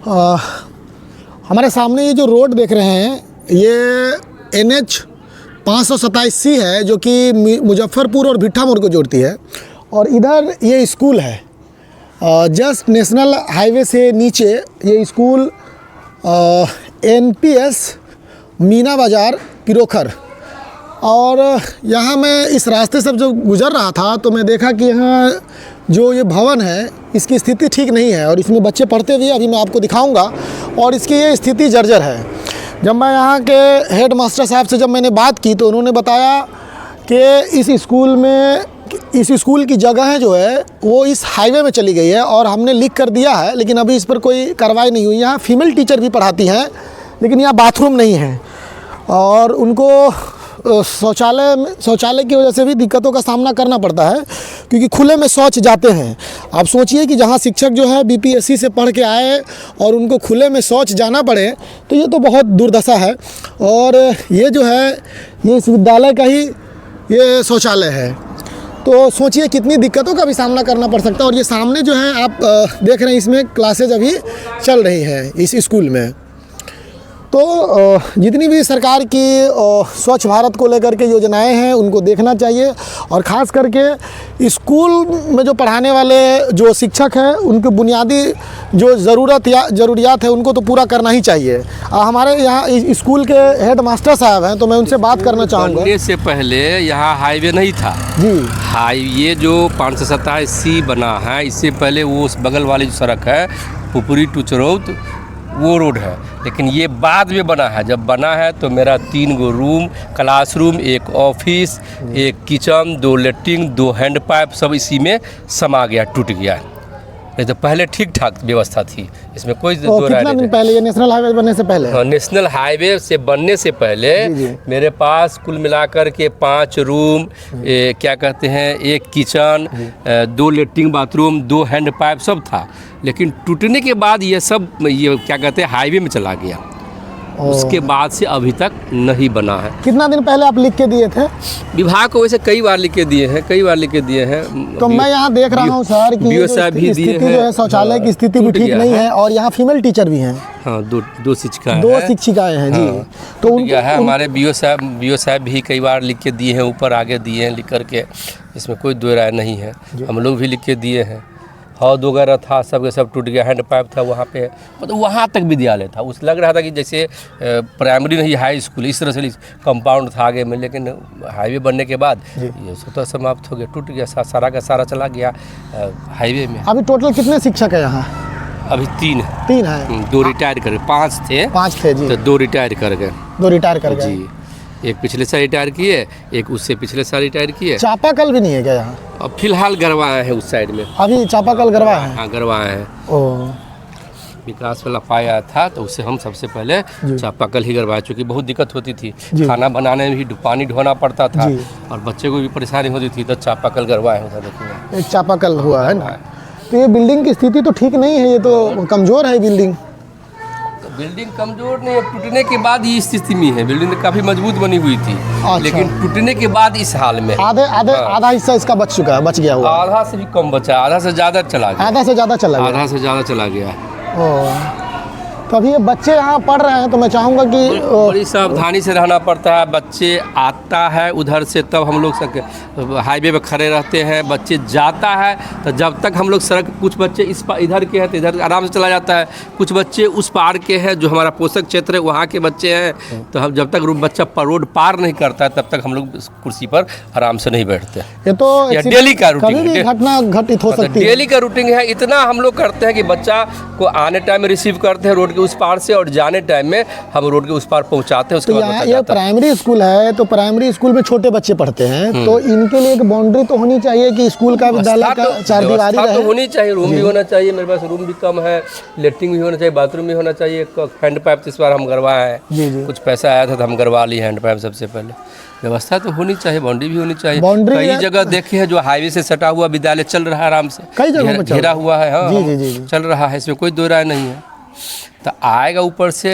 हमारे सामने ये जो रोड देख रहे हैं ये NH 527C है, जो कि मुजफ्फरपुर और भिट्ठा मोड़ को जोड़ती है। और इधर ये स्कूल है, जस्ट नेशनल हाईवे से नीचे ये स्कूल NPS मीना बाज़ार पिरोखर। और यहाँ मैं इस रास्ते से जब गुज़र रहा था तो मैं देखा कि यहाँ जो ये भवन है इसकी स्थिति ठीक नहीं है और इसमें बच्चे पढ़ते भी हैं, अभी मैं आपको दिखाऊंगा। और इसकी ये स्थिति जर्जर है। जब मैं यहाँ के हेड मास्टर साहब से जब मैंने बात की तो उन्होंने बताया कि इस स्कूल की जगह जो है वो इस हाईवे में चली गई है और हमने लिख कर दिया है, लेकिन अभी इस पर कोई कार्रवाई नहीं हुई। यहाँ फीमेल टीचर भी पढ़ाती हैं, लेकिन यहाँ बाथरूम नहीं है और उनको शौचालय की वजह से भी दिक्कतों का सामना करना पड़ता है, क्योंकि खुले में शौच जाते हैं। आप सोचिए कि जहाँ शिक्षक जो है BPSC से पढ़ के आए और उनको खुले में शौच जाना पड़े, तो ये तो बहुत दुर्दशा है। और ये जो है ये इस विद्यालय का ही ये शौचालय है, तो सोचिए कितनी दिक्कतों का भी सामना करना पड़ सकता है। और ये सामने जो है आप देख रहे हैं, इसमें क्लासेज अभी चल रही हैं इस स्कूल में। तो जितनी भी सरकार की स्वच्छ भारत को लेकर के योजनाएं हैं उनको देखना चाहिए, और ख़ास करके स्कूल में जो पढ़ाने वाले जो शिक्षक हैं उनकी बुनियादी जो ज़रूरियात है उनको तो पूरा करना ही चाहिए। हमारे यहाँ स्कूल के हेड मास्टर साहब हैं, तो मैं उनसे बात करना चाहूँगा। बनने से पहले यहाँ हाईवे नहीं था जी। ये जो 527C बना है, इससे पहले वो उस बगल वाली जो सड़क है पुपरी टू चरौत वो रोड है, लेकिन ये बाद में बना है। जब बना है तो मेरा 3 गो रूम, क्लासरूम, एक ऑफिस, एक किचन, 2 लेट्रिन, 2 हैंड पाइप सब इसी में समा गया, टूट गया। नहीं तो पहले ठीक ठाक व्यवस्था थी, इसमें कोई दो राय नहीं। कितना दिन पहले, ये नेशनल हाईवे बनने से पहले? हाँ, नेशनल हाईवे से बनने से पहले जी। मेरे पास कुल मिलाकर के 5 रूम, क्या कहते हैं, एक kitchen, 2 latrine bathroom, 2 hand pipe सब था। लेकिन टूटने के बाद ये सब ये क्या कहते हैं हाईवे में चला गया। उसके बाद से अभी तक नहीं बना है। कितना दिन पहले आप लिख के दिए थे विभाग को? वैसे कई बार लिख के दिए हैं, तो मैं यहाँ देख रहा हूँ सर कि स्थिति जो है शौचालय की स्थिति भी ठीक नहीं है, और यहाँ फीमेल टीचर भी हैं। हाँ, दो शिक्षिकाएं हैं जी। हाँ, तो हमारे BO साहब भी कई बार लिख के दिए हैं, ऊपर आगे दिए हैं लिख करके, इसमें कोई दो राय नहीं है। हम लोग भी लिख के दिए हैं। हौद वगैरह था, सब के सब टूट गया। हैंड पाइप था वहाँ पे, मतलब वहाँ तक विद्यालय था। उस लग रहा था कि जैसे प्राइमरी नहीं हाई स्कूल, इस तरह से कंपाउंड था आगे में। लेकिन हाईवे बनने के बाद ये स्वतः समाप्त हो गया, टूट गया, सारा का सारा चला गया हाईवे में। अभी टोटल कितने शिक्षक है यहाँ? अभी 3 है। 2 रिटायर कर गए, 5 थे जी। तो 2 रिटायर कर गए। 2 रिटायर कर गए जी। एक पिछले साल रिटायर किए, एक उससे पिछले साल रिटायर किए। चापाकल भी नहीं है क्या यहाँ? अब फिलहाल गरवाए हैं उस साइड में। अभी चापाकल गरवाए हैं? हाँ, गरवाए हैं। ओह, विकास वाला पाया था तो उससे हम सबसे पहले चापाकल ही गरवाए, चूँकि बहुत दिक्कत होती थी। खाना बनाने में भी पानी ढोना पड़ता था और बच्चे को भी परेशानी होती थी, तो चापाकल गरवाए हैं। देखिए एक चापाकल हुआ है ना। तो ये बिल्डिंग की स्थिति तो ठीक नहीं है, ये तो कमज़ोर है बिल्डिंग। बिल्डिंग कमजोर नहीं है, टूटने के बाद ही स्थिति में है। बिल्डिंग काफी मजबूत बनी हुई थी। अच्छा। लेकिन टूटने के बाद इस हाल में आधा हिस्सा इसका बच गया हुआ। आधा से भी कम बचा, आधा से ज्यादा चला गया। आधा से ज्यादा चला गया। तो अभी ये बच्चे यहाँ पढ़ रहे हैं, तो मैं चाहूँगा कि बड़ी सावधानी से रहना पड़ता है। बच्चे आता है उधर से, तब हम लोग हाईवे पे खड़े रहते हैं। बच्चे जाता है तो जब तक हम लोग सड़क, कुछ बच्चे इधर के हैं तो इधर आराम से चला जाता है, कुछ बच्चे उस पार के हैं जो हमारा पोषक क्षेत्र है, वहाँ के बच्चे हैं। तो हम जब तक बच्चा रोड पार नहीं करता है तब तक हम लोग कुर्सी पर आराम से नहीं बैठते। ये तो डेली का रूटीन, घटना घटित हो सकती है। डेली का रूटीन है। इतना हम लोग करते हैं कि बच्चा को आने टाइम में रिसीव करते हैं रोड के उस पार से, और जाने टाइम में हम रोड के उस पार पहुंचाते हैं। उसके बाद ये प्राइमरी स्कूल है, तो प्राइमरी स्कूल में छोटे बच्चे पढ़ते हैं, तो इनके लिए एक बाउंड्री तो होनी चाहिए कि स्कूल का विद्यालय का चारदीवारी रहे। तो होनी चाहिए, रूम भी होना चाहिए। मेरे पास रूम भी कम है, लेटरिन भी होना चाहिए, बाथरूम भी होना चाहिए। हैंड पाइप इस बार हम गरवाए हैं, कुछ पैसा आया था तो हम गरवा लिए हैंड पाइप सबसे पहले। व्यवस्था तो होनी चाहिए, बाउंड्री भी होनी चाहिए। कई जगह देखे हैं जो हाईवे से सटा हुआ विद्यालय चल रहा है आराम से, कई जगह घेरा हुआ है। हाँ, जी, चल रहा है, इसमें कोई दो राय नहीं है। तो आएगा ऊपर से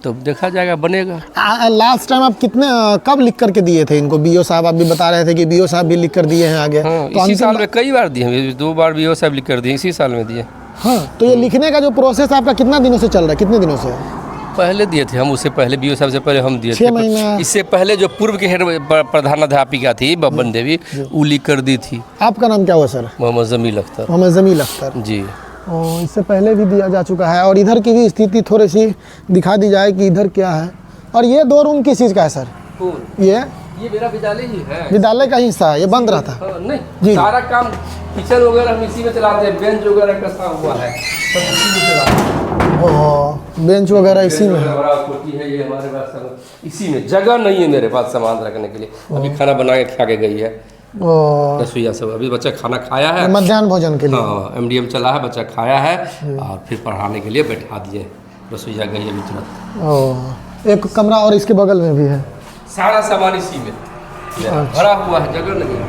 तो देखा जाएगा, बनेगा। लास्ट टाइम आप कब लिख करके दिए थे इनको? BO साहब आप भी बता रहे थे कि BO साहब भी लिख कर दिए हैं आगे। हाँ, तो इसी साल में कई बार दिए हैं, 2 बार BO साहब लिख कर दिए, इसी साल में दिए। हाँ, तो ये लिखने का जो प्रोसेस आपका कितना दिनों से चल रहा है, कितने दिनों से? पहले दिए थे हम, उससे पहले बीओ साहब से पहले हम दिए 6 थे। महीना। इससे पहले जो पूर्व के हेड प्रधानाध्यापिका थी बब्बन देवी, वो लिख कर दी थी। आपका नाम क्या हुआ सर? मोहम्मद जमील अख्तर। मोहम्मद जमील अख्तर जी। इससे पहले भी दिया जा चुका है। और इधर की भी स्थिति थोड़ी सी दिखा दी जाए कि इधर क्या है। और ये 2 रूम किस चीज़ का है सर? ये मेरा विद्यालय ही है। विद्यालय का ही हिस्सा है, ये बंद रहा था? नहीं जी। सारा काम किचन वगैरह हम इसी में चलाते हैं, बेंच वगैरह कसा हुआ है सब इसी में चलाते हैं। बेंच वगैरह इसी में है। बड़ा कोठी है ये हमारे पास, सब इसी में। जगह नहीं है मेरे पास सामान रखने के लिए। अभी खाना बना के खा के गई है रसोईया सब। अभी बच्चा खाना खाया है मध्याह्न भोजन के लिए। हाँ, MDM चला है, बच्चा खाया है और फिर पढ़ाने के लिए बैठा दिए। रसोईया गई अभी तुरंत। एक कमरा और इसके बगल में भी है। सारा सामान इसी में भरा हुआ है, जगह नहीं है।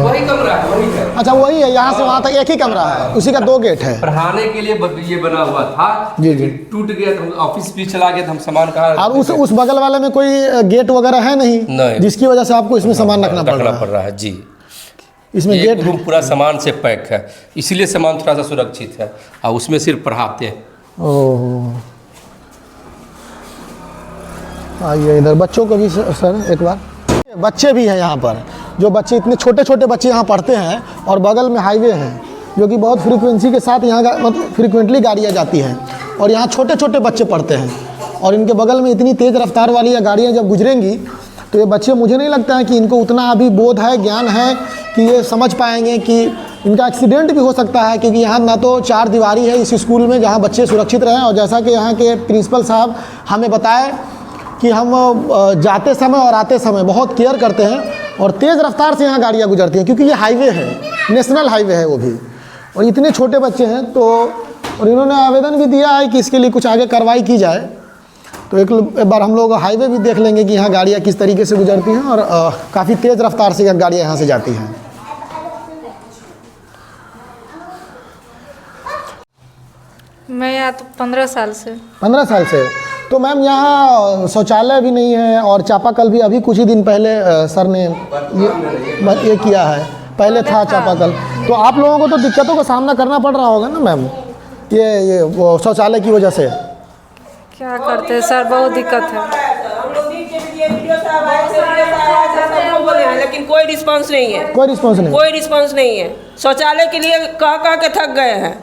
वही कमरा है, वही है। अच्छा, वही है, यहाँ से वहाँ तक एक ही कमरा है, उसी का 2 गेट है। पढ़ाने के लिए ये बना हुआ था। जी जी। टूट गया तो ऑफिस भी चला गया तो हम सामान कहाँ। और उस बगल वाले में कोई गेट वगैरह है नहीं, जिसकी वजह से आपको इसमें सामान रखना पड़ रहा है। जी। इसमें एक गेट रूम पूरा सामान से पैक है, इसीलिए सामान थोड़ा सा सुरक्षित है और उसमें सिर्फ पढ़ाते हैं। ओह, आइए इधर बच्चों को भी सर एक बार। बच्चे भी हैं यहाँ पर, जो बच्चे इतने छोटे छोटे बच्चे यहाँ पढ़ते हैं। और बगल में हाईवे है जो कि बहुत फ्रीक्वेंसी के साथ यहाँ मतलब फ्रीक्वेंटली गाड़ियाँ जाती हैं। और यहाँ छोटे छोटे बच्चे पढ़ते हैं और इनके बगल में इतनी तेज़ रफ्तार वाली गाड़ियाँ जब गुजरेंगी तो ये बच्चे, मुझे नहीं लगता है कि इनको उतना अभी बोध है, ज्ञान है कि ये समझ पाएंगे कि इनका एक्सीडेंट भी हो सकता है। क्योंकि यहाँ ना तो 4 दीवारी है इस स्कूल में जहाँ बच्चे सुरक्षित रहें। और जैसा कि यहाँ के प्रिंसिपल साहब हमें बताए कि हम जाते समय और आते समय बहुत केयर करते हैं और तेज़ रफ्तार से यहाँ गाड़ियाँ गुजरती हैं क्योंकि ये हाईवे है, नेशनल हाईवे है वो भी। और इतने छोटे बच्चे हैं तो, और इन्होंने आवेदन भी दिया है कि इसके लिए कुछ आगे कार्रवाई की जाए। तो एक बार हम लोग हाईवे भी देख लेंगे कि यहाँ गाड़ियाँ किस तरीके से गुजरती हैं और काफ़ी तेज़ रफ्तार से गाड़ियाँ यहाँ से जाती हैं। मैं यहाँ तो 15 साल से। 15 साल से? तो मैम यहाँ शौचालय भी नहीं है और चापाकल भी अभी कुछ ही दिन पहले सर ने ये किया है, पहले था चापाकल। तो आप लोगों को तो दिक्कतों का सामना करना पड़ रहा होगा ना मैम, ये वो शौचालय की वजह से? क्या करते हैं सर, बहुत दिक्कत है। लेकिन कोई रिस्पांस नहीं है, कोई रिस्पांस नहीं, कोई रिस्पांस नहीं है। शौचालय के लिए कह के थक गए हैं।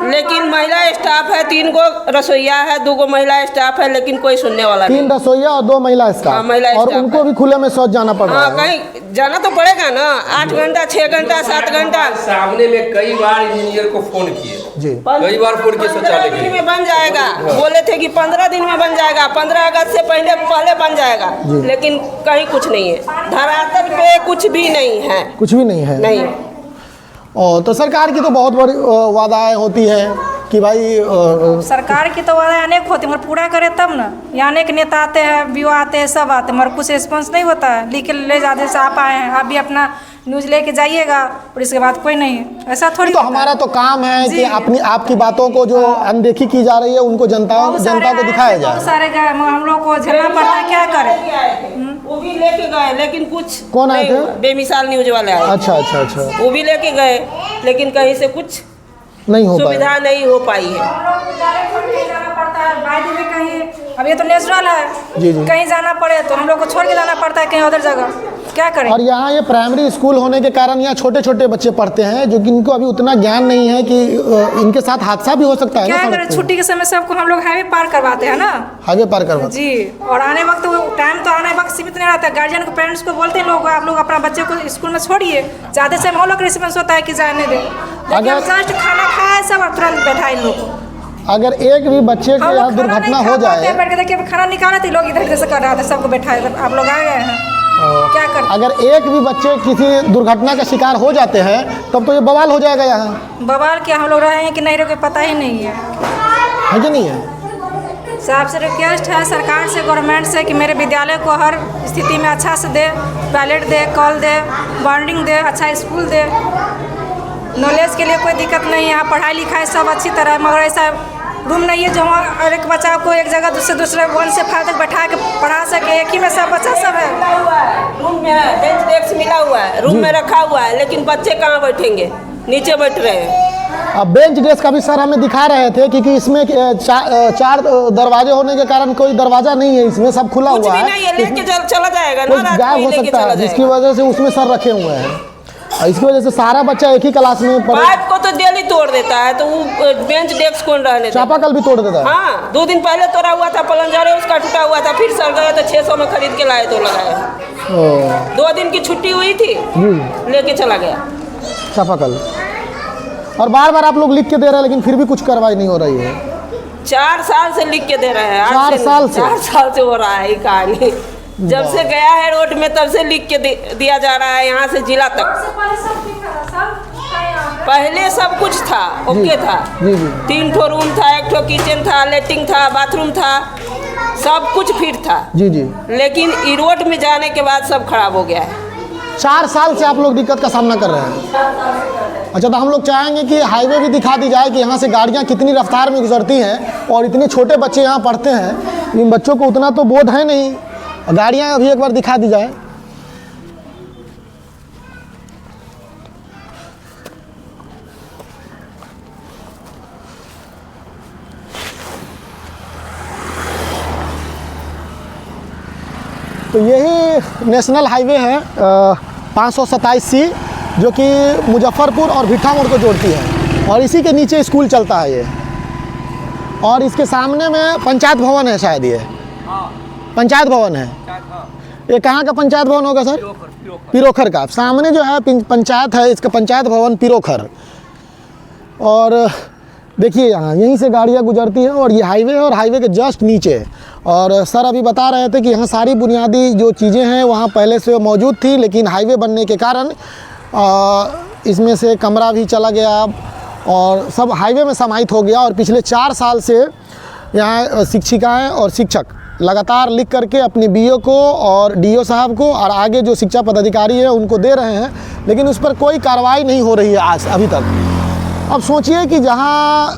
लेकिन महिला स्टाफ है, 3 गो रसोईया है, 2 गो महिला स्टाफ है, लेकिन कोई सुनने वाला नहीं। 3 रसोईया और 2 महिला स्टाफ। हाँ, महिला और स्टाफ उनको है। भी खुले में शौच जाना पड़ रहा है। कहीं जाना तो पड़ेगा ना, 8 घंटा 6 घंटा 7 घंटा। सामने में कई बार इंजीनियर को फोन किए जी, कई बार फोन किए शौचालय के 15 दिन लिए। में बन जाएगा, बोले थे कि 15 दिन में बन जाएगा, 15 अगस्त से पहले बन जाएगा। लेकिन कहीं कुछ नहीं है, धरातल पे कुछ भी नहीं है, कुछ भी नहीं है। नहीं। और तो सरकार की तो बहुत बड़ी वादाएं होती है कि भाई सरकार की तो वादा अनेक होती है, मगर पूरा करे तब ना। यहाँ अनेक नेता आते हैं, बीओ आते हैं, सब आते हैं, मगर कुछ रिस्पॉन्स नहीं होता है। लिख के ले जाते से आप आए हैं, आप भी अपना न्यूज़ लेके जाइएगा और इसके बाद कोई नहीं है, ऐसा थोड़ी। तो हमारा तो काम है कि अपनी आपकी बातों को जो अनदेखी की जा रही है उनको जनता को दिखाया जाए। बहुत सारे गए, मगर हम लोग को झेलना पड़ता है, क्या करें। वो भी लेके गए लेकिन कुछ कौन आए थे? बेमिसाल न्यूज वाले आए। अच्छा अच्छा अच्छा, वो भी लेके गए लेकिन कहीं से कुछ नहीं हो पाया, सुविधा नहीं हो पाई है। जाना पड़ता है बाइक में कहीं, अब ये तो नेचुरल है। जी जी। कहीं जाना पड़े तो हम लोग को छोड़ के जाना पड़ता है कहीं उधर जगह, क्या करें। और यहाँ ये प्राइमरी स्कूल होने के कारण यहाँ छोटे छोटे बच्चे पढ़ते हैं जो कि इनको अभी उतना ज्ञान नहीं है कि इनके साथ हादसा भी हो सकता है। क्या करें, छुट्टी के समय सबको हम लोग हाईवे पार करवाते हैं ना, हाईवे पार करवा जी। और आने वक्त टाइम तो आने वक्त सीमित नहीं रहता है। गार्जियन को, पेरेंट्स को बोलते हैं लोग, आप लोग अपना बच्चे को स्कूल में छोड़िए, ज़्यादा से हम लोग रिस्पॉन्स होता है कि जाने दें। लेकिन जस्ट खाना खाया सब और तुरंत बैठा इन लोग को। अगर एक भी बच्चे के यहाँ दुर्घटना हो जाए, बैठ के देखिए खाना निकाले थे लोग, इधर से कर रहे थे, सबको बैठाए, आप लोग आ गए हैं, क्या करते। अगर एक भी बच्चे किसी दुर्घटना का शिकार हो जाते हैं तब तो ये बवाल हो जाएगा यहाँ। बवाल क्या, हम लोग रहे हैं कि नहीं रहे पता ही नहीं है कि नहीं है। साहब से रिक्वेस्ट है सरकार से, गवर्नमेंट से, कि मेरे विद्यालय को हर स्थिति में अच्छा से दे, टॉयलेट दे, कॉल दे, बॉन्डिंग दे, अच्छा स्कूल दे। नॉलेज के लिए कोई दिक्कत नहीं है, यहाँ पढ़ाई लिखाई सब अच्छी तरह, मगर ऐसा रूम नहीं है जो हर एक बच्चा को एक जगह से दूसरे 1 से 5 तक बैठा के पढ़ा सके। एक ही में सब बच्चा सब है। रूम में है, बेंच डेस्क मिला हुआ है, रूम में रखा हुआ है, लेकिन बच्चे कहाँ बैठेंगे, नीचे बैठ रहे हैं। अब बेंच डेस्क का भी सर हमें दिखा रहे थे, क्योंकि इसमें चार दरवाजे होने के कारण कोई दरवाजा नहीं है, इसमें सब खुला कुछ हुआ भी है, नहीं है, लेके चला जाएगा ना, कुछ रात गायब में हो लेके सकता चला है, जिसकी जाएगा। वजह से उसमें सर रखे हुए हैं। और इसकी वजह से सारा बच्चा एक ही क्लास में पढ़े। पाइप को तो डेली तोड़ देता है, तो वो बेंच डेस्क कौन रहने देता? चापाकल भी तोड़ देता है। हाँ, 2 दिन पहले तोड़ा हुआ था पलंजारे, उसका टूटा हुआ था, फिर सर गए तो 600 में खरीद के लाए तो लगाए। 2 दिन की छुट्टी हुई थी, लेके चला गया चापाकल। और बार बार आप लोग लिख के दे रहे हैं, लेकिन फिर भी कुछ कार्रवाई नहीं हो रही है। 4 साल से लिख के दे रहे हैं। 4 साल से? 4 साल से हो रहा है ये कहानी। जब से गया है रोड में तब से लिख के दिया जा रहा है, यहाँ से जिला तक। पहले सब कुछ था, ओके था। 3 ठो रूम था, 1 ठो किचन था, लेटरिन था, बाथरूम था, सब कुछ फिट था। जी जी। लेकिन ई रोड में जाने के बाद सब खराब हो गया है। 4 साल से आप लोग दिक्कत का सामना कर रहे हैं। अच्छा, तो हम लोग चाहेंगे कि हाईवे भी दिखा दी जाए कि यहाँ से गाड़ियाँ कितनी रफ्तार में गुजरती हैं, और इतने छोटे बच्चे यहाँ पढ़ते हैं, इन बच्चों को उतना तो बोध है नहीं। गाड़ियाँ अभी एक बार दिखा दी जाए। तो यही नेशनल हाईवे है 527C, जो कि मुजफ्फरपुर और भिट्ठा मोड़ को जोड़ती है, और इसी के नीचे स्कूल चलता है ये। और इसके सामने में पंचायत भवन है, शायद ये पंचायत भवन है। ये कहाँ का पंचायत भवन होगा सर? पिरोखर का। सामने जो है पंचायत है, इसका पंचायत भवन पिरोखर। और देखिए यहाँ यहीं से गाड़ियाँ गुजरती हैं, और ये हाईवे है, और हाईवे के जस्ट नीचे। और सर अभी बता रहे थे कि यहाँ सारी बुनियादी जो चीज़ें हैं वहाँ पहले से मौजूद थी, लेकिन हाईवे बनने के कारण इसमें से कमरा भी चला गया और सब हाईवे में समाहित हो गया। और पिछले 4 साल से यहाँ शिक्षिकाएँ और शिक्षक लगातार लिख करके अपनी BO को और DO साहब को और आगे जो शिक्षा पदाधिकारी है उनको दे रहे हैं, लेकिन उस पर कोई कार्रवाई नहीं हो रही है आज अभी तक। अब सोचिए कि जहाँ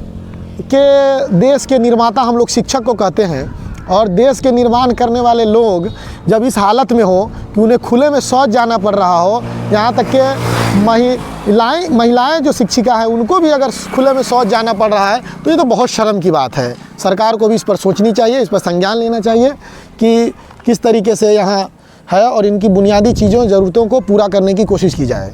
के देश के निर्माता हम लोग शिक्षक को कहते हैं, और देश के निर्माण करने वाले लोग जब इस हालत में हो कि उन्हें खुले में शौच जाना पड़ रहा हो, यहाँ तक कि महिलाएं जो शिक्षिका हैं उनको भी अगर खुले में शौच जाना पड़ रहा है, तो ये तो बहुत शर्म की बात है। सरकार को भी इस पर सोचनी चाहिए, इस पर संज्ञान लेना चाहिए कि किस तरीके से यहाँ है, और इनकी बुनियादी चीज़ों ज़रूरतों को पूरा करने की कोशिश की जाए।